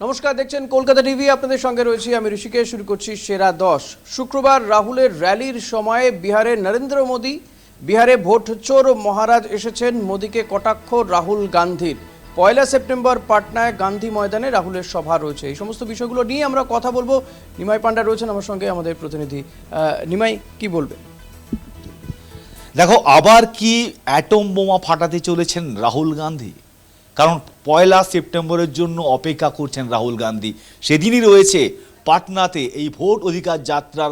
নমস্কার, দেখছেন কলকাতা টিভি। আপনাদের সঙ্গে রয়েছি আমি ঋষিকেশ। শুরু করছি সেরা 10। শুক্রবার রাহুলের র্যালির সময়ে বিহারের নরেন্দ্র মোদী, বিহারে ভোট চোর মহারাজ এসেছেন মোদীকে কটাক্ষ রাহুল গান্ধীর। 1 সেপ্টেম্বর পাটনায় গান্ধী ময়দানে রাহুলের সভা রয়েছে। এই সমস্ত বিষয়গুলো নিয়ে আমরা কথা বলবো। নিমাই পান্ডা রয়েছেন আমার সঙ্গে, আমাদের প্রতিনিধি। নিমাই, কি বলবে? দেখো, আবার কি অ্যাটম বোমা ফাটাতে চলেছেন রাহুল গান্ধী? কারণ 1 সেপ্টেম্বরের জন্য অপেক্ষা করছেন রাহুল গান্ধী। সেদিনই রয়েছে পাটনাতে এই ভোট অধিকার যাত্রার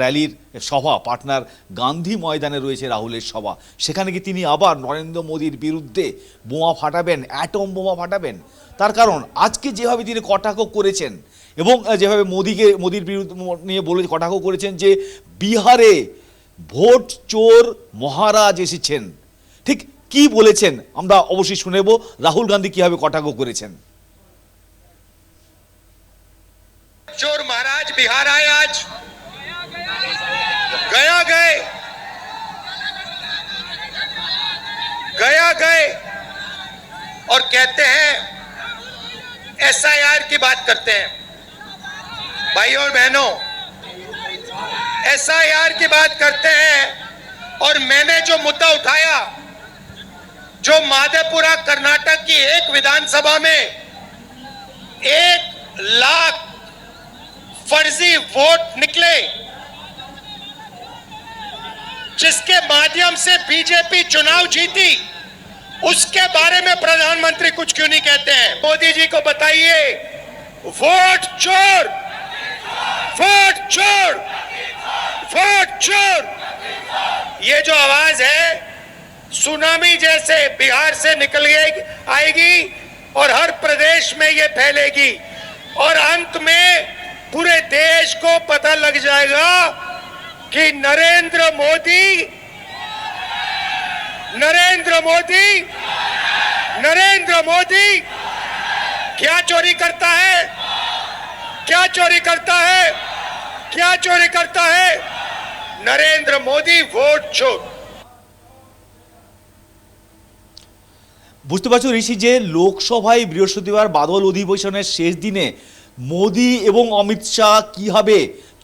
র্যালির সভা। পাটনার গান্ধী ময়দানে রয়েছে রাহুলের সভা। সেখানে কি তিনি আবার নরেন্দ্র মোদীর বিরুদ্ধে বোমা ফাটাবেন, অ্যাটম বোমা ফাটাবেন? তার কারণ আজকে যেভাবে তিনি কটাক্ষ করেছেন এবং যেভাবে মোদীর বিরুদ্ধে নিয়ে বলে কটাক্ষ করেছেন যে বিহারে ভোট চোর মহারাজ এসেছেন, ঠিক কি বলেছেন আমরা অবশ্যই শুনেব। রাহুল গান্ধী কিভাবে কটাক্ষ করেছেন। चोर महाराज बिहार आए, आज गया गए और कहते हैं एसआईआर की बात करते हैं। भाइयों और बहनों, एसआईआर की बात करते हैं। और मैंने जो मुद्दा उठाया, जो माधेपुरा कर्नाटक की एक विधानसभा में 1 लाख फर्जी वोट निकले, जिसके माध्यम से बीजेपी चुनाव जीती, उसके बारे में प्रधानमंत्री कुछ क्यों नहीं कहते हैं? मोदी जी को बताइए, वोट चोर, वोट चोर, वोट चोर। ये जो आवाज है सुनामी जैसे बिहार से निकल आएगी और हर प्रदेश में ये फैलेगी और अंत में पूरे देश को पता लग जाएगा कि नरेंद्र मोदी क्या चोरी करता है, क्या चोरी करता है, क्या चोरी करता है? नरेंद्र मोदी वोट चोर। বুঝতে পারছো ঋষি, যে লোকসভায় বৃহস্পতিবার বাদল অধিবেশনের শেষ দিনে মোদি এবং অমিত শাহ কীভাবে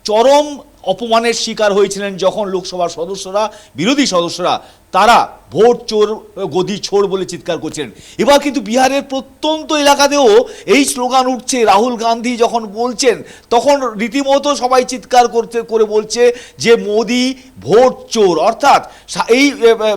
চরম অপমানের শিকার হয়েছিলেন, যখন লোকসভার সদস্যরা, বিরোধী সদস্যরা তারা ভোট চোর গদি ছোড় বলে চিৎকার করছেন। এবার কিন্তু বিহারের প্রত্যন্ত এলাকাতেও এই স্লোগান উঠছে। রাহুল গান্ধী যখন বলছেন তখন রীতিমতো সবাই চিৎকার করে বলছে যে মোদি ভোট চোর। অর্থাৎ এই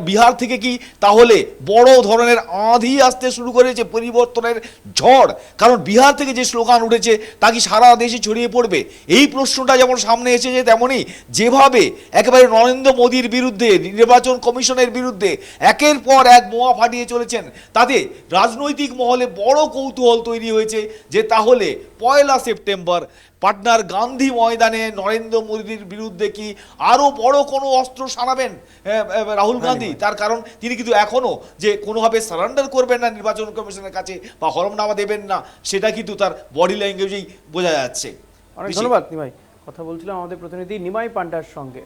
বিহার থেকে কি তাহলে বড় ধরনের আঁধি আসতে শুরু করেছে, পরিবর্তনের ঝড়? কারণ বিহার থেকে যে স্লোগান উঠেছে তা কি সারা দেশে ছড়িয়ে পড়বে? এই প্রশ্নটা যেমন সামনে এসেছে, তেমনই যেভাবে একেবারে নরেন্দ্র মোদীর বিরুদ্ধে, নির্বাচন কমিশনের বিরুদ্ধে একের পর এক বোমা ফাটিয়ে চলেছেন, তাতে রাজনৈতিক মহলে বড় কৌতূহল তৈরি হয়েছে যে তাহলে 1 সেপ্টেম্বর পাটনার গান্ধী ময়দানে নরেন্দ্র মোদীর বিরুদ্ধে কি আরো বড় কোনো অস্ত্র সানাবেন রাহুল গান্ধী? তার কারণ তিনি কিন্তু এখনো যে কোনোভাবে সারেন্ডার করবেন না নির্বাচন কমিশনের কাছে বা হলফনামা দেবেন না, সেটা কিন্তু তার বডি ল্যাঙ্গুয়েজেই বোঝা যাচ্ছে। অনেক ধন্যবাদ নিমাই। কথা বলছিলাম আমাদের প্রতিনিধি নিমাই পান্ডার সঙ্গে।